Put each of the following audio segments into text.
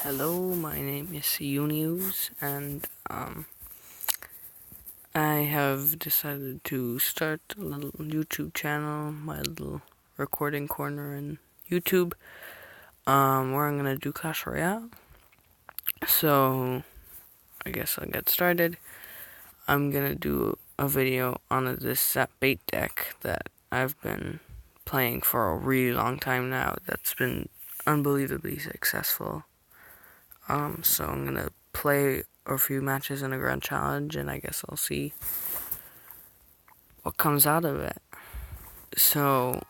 Hello, my name is Unius, and I have decided to start a little YouTube channel, my little recording corner in YouTube, where I'm gonna do Clash Royale. So, I guess I'll get started. I'm gonna do a video on this Zap bait deck that I've been playing for a really long time now. That's been unbelievably successful. So I'm gonna play a few matches in a grand challenge, and I guess I'll see what comes out of it. So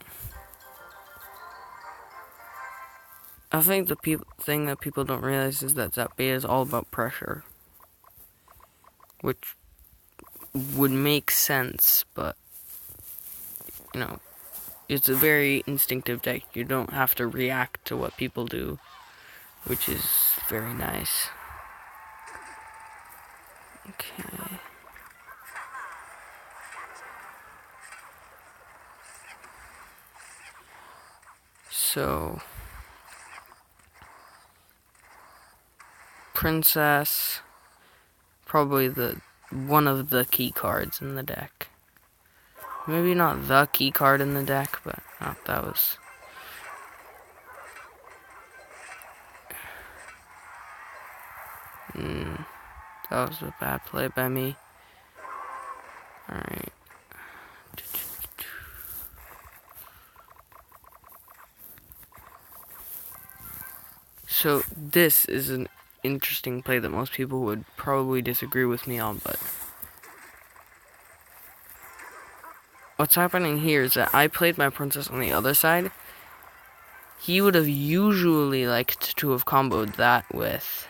I think the thing that people don't realize is that Zap bait is all about pressure, which would make sense, but you know, it's a very instinctive deck. You don't have to react to what people do, which is very nice. Okay. So, Princess, probably one of the key cards in the deck. Maybe not the key card in the deck, but that was... that was a bad play by me. Alright. So, this is an interesting play that most people would probably disagree with me on, but what's happening here is that I played my princess on the other side. He would have usually liked to have comboed that with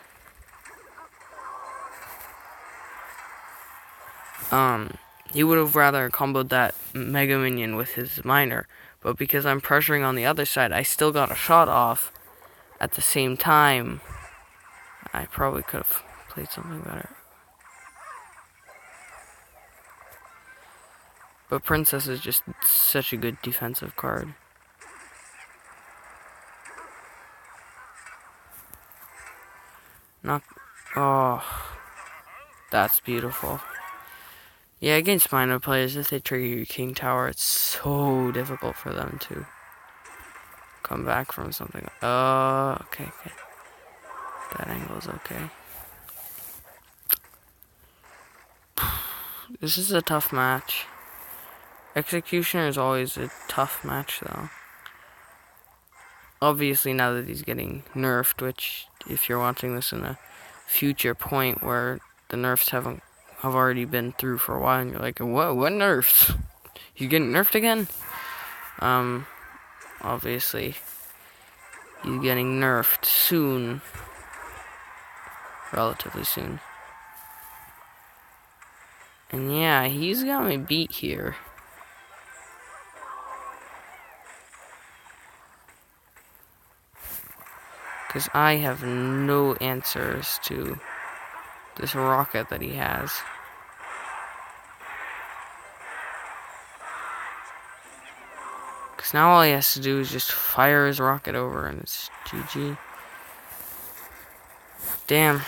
he would have rather comboed that Mega Minion with his Miner, but because I'm pressuring on the other side, I still got a shot off at the same time. I probably could have played something better. But Princess is just such a good defensive card. Oh, that's beautiful. Yeah, against minor players, if they trigger your King Tower, it's so difficult for them to come back from something. Oh, okay. That angle is okay. This is a tough match. Executioner is always a tough match, though. Obviously, now that he's getting nerfed, which, if you're watching this in a future point where the nerfs have already been through for a while, and you're like, what nerfs? You getting nerfed again? Obviously, he's getting nerfed soon. Relatively soon. And yeah, he's got me beat here. Because I have no answers to this rocket that he has. Because now all he has to do is just fire his rocket over and it's GG. Damn.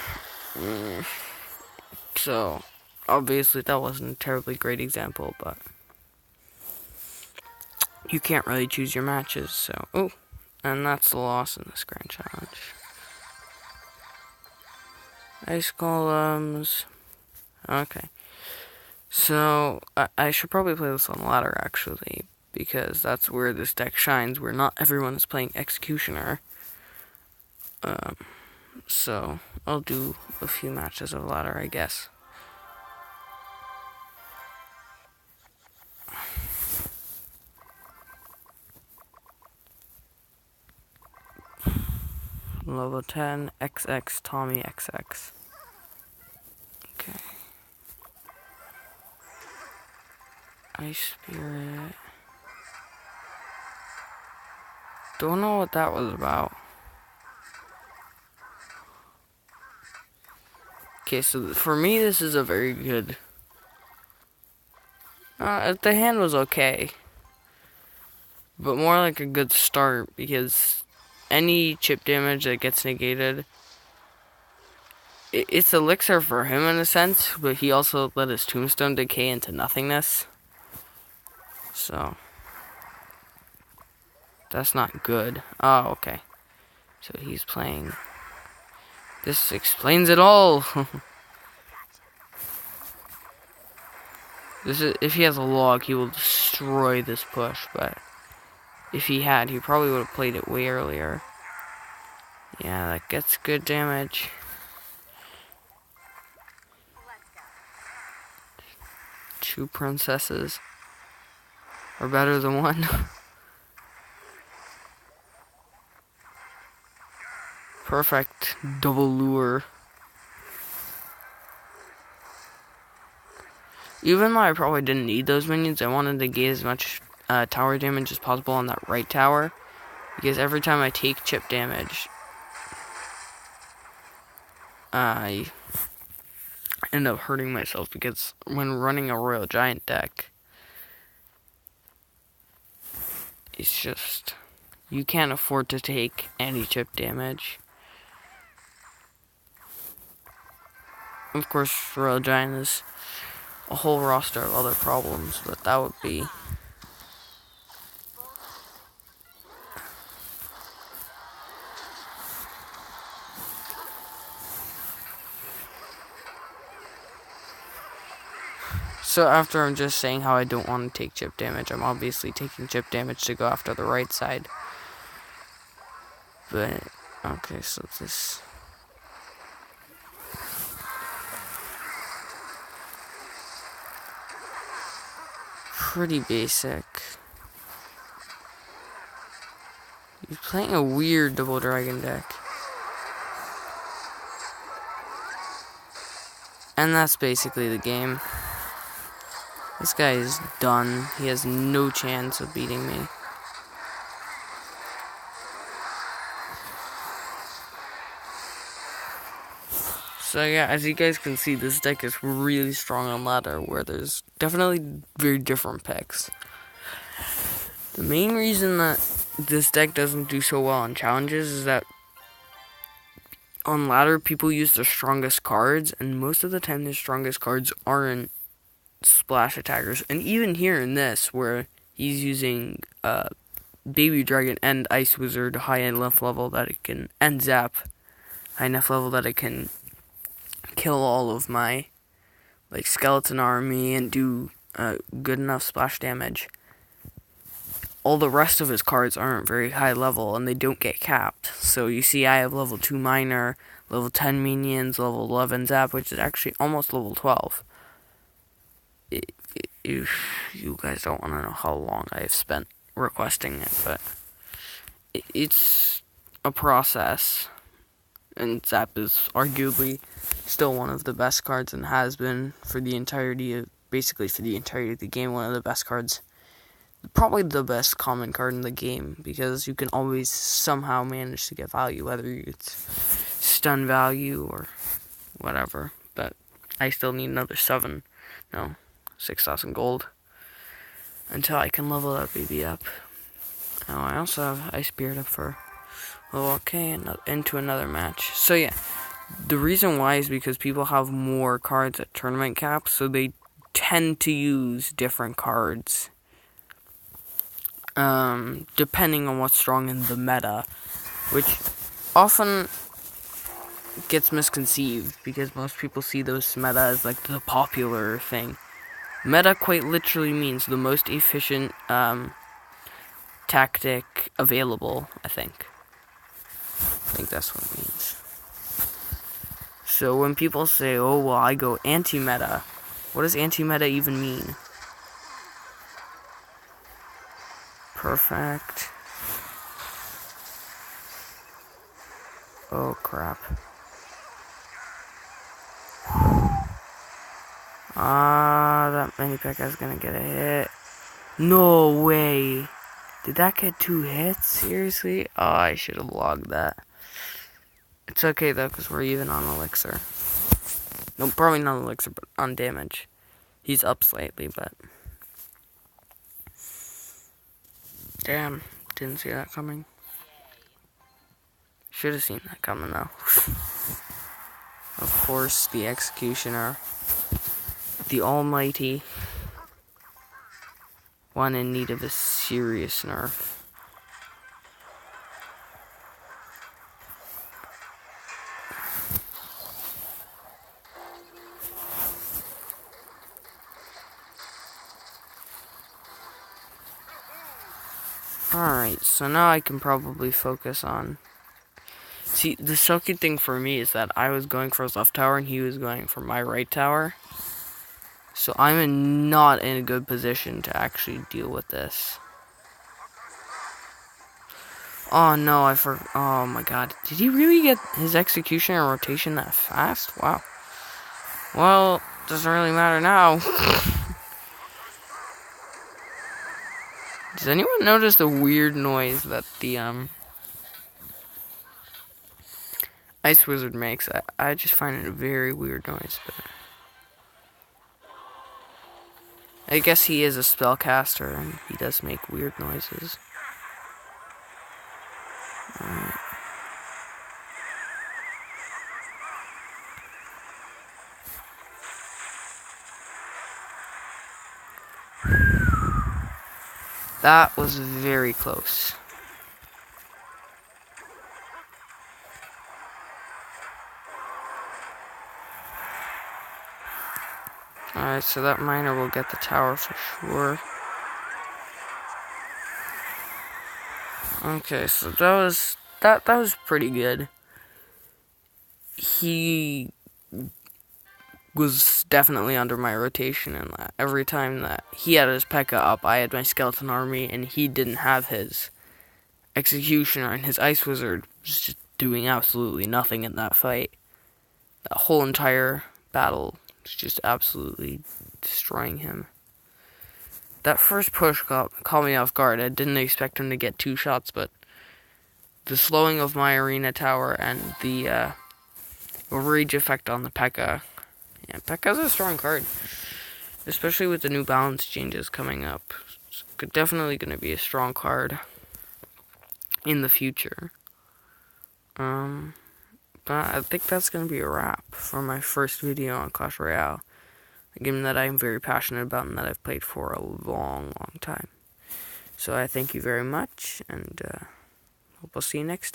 So, obviously that wasn't a terribly great example, but you can't really choose your matches, so... Oh, and that's the loss in this grand challenge. Ice Golems. Okay. So, I should probably play this on ladder, actually, because that's where this deck shines, where not everyone is playing Executioner. So, I'll do a few matches of ladder, I guess. Level 10, XX, Tommy XX. Okay. Ice Spirit. Don't know what that was about. Okay, so for me, this is a very good... the hand was okay. But more like a good start, because any chip damage that gets negated it's elixir for him in a sense, but he also let his tombstone decay into nothingness. So that's not good. Oh, okay. So he's playing. This explains it all. This is, if he has a log, he will destroy this push, but if he had, he probably would have played it way earlier. Yeah, that gets good damage. Two princesses are better than one. Perfect double lure. Even though I probably didn't need those minions, I wanted to get as much tower damage as possible on that right tower. Because every time I take chip damage, I end up hurting myself. Because when running a Royal Giant deck, it's just, you can't afford to take any chip damage. Of course, Royal Giant is a whole roster of other problems, but that would be... So after I'm just saying how I don't want to take chip damage, I'm obviously taking chip damage to go after the right side. But, okay, so this... pretty basic. He's playing a weird double dragon deck. And that's basically the game. This guy is done. He has no chance of beating me. So yeah, as you guys can see, this deck is really strong on ladder, where there's definitely very different picks. The main reason that this deck doesn't do so well on challenges is that on ladder, people use their strongest cards, and most of the time their strongest cards aren't splash attackers. And even here in this, where he's using Baby Dragon and Ice Wizard high enough level that it can, and Zap high enough level that it can kill all of my like skeleton army and do good enough splash damage. All the rest of his cards aren't very high level and they don't get capped. So you see I have level 2 Miner, level 10 Minions, level 11 Zap, which is actually almost level 12. You guys don't want to know how long I've spent requesting it, but it's a process. And Zap is arguably still one of the best cards and has been for the entirety of, basically for the entirety of the game, one of the best cards. Probably the best common card in the game, because you can always somehow manage to get value, whether it's stun value or whatever. But I still need another 6,000 gold until I can level that baby up. Now I also have Ice Beard up for level okay and into another match. So yeah, the reason why is because people have more cards at tournament caps, so they tend to use different cards. Depending on what's strong in the meta, which often gets misconceived because most people see those meta as like the popular thing. Meta quite literally means the most efficient tactic available, I think that's what it means. So when people say, oh well, I go anti-meta, what does anti-meta even mean? Perfect. Oh crap. That mini pack is gonna get a hit. No way. Did that get 2 hits? Seriously? Oh, I should have logged that. It's okay though, because we're even on elixir. No, probably not elixir, but on damage. He's up slightly, but... Damn, didn't see that coming. Should have seen that coming though. Of course, the Executioner, the almighty, one in need of a serious nerf. Alright, so now I can probably focus on... See, the sucky thing for me is that I was going for his left tower and he was going for my right tower. So I'm not in a good position to actually deal with this. Oh no, oh my god. Did he really get his execution and rotation that fast? Wow. Well, doesn't really matter now. Does anyone notice the weird noise that the Ice Wizard makes? I just find it a very weird noise, but I guess he is a spellcaster and he does make weird noises. Alright. That was very close. Alright, so that miner will get the tower for sure. Okay, so that was pretty good. He was definitely under my rotation, and every time that he had his P.E.K.K.A. up, I had my skeleton army, and he didn't have his executioner, and his Ice Wizard was just doing absolutely nothing in that fight. That whole entire battle was just absolutely destroying him. That first push caught me off guard. I didn't expect him to get 2 shots, but the slowing of my arena tower and the overreach effect on the P.E.K.K.A. Yeah, P.E.K.K.A.'s a strong card, especially with the new balance changes coming up. It's definitely going to be a strong card in the future. But I think that's going to be a wrap for my first video on Clash Royale, a game that I'm very passionate about and that I've played for a long, long time. So I thank you very much, and hope I'll see you next time.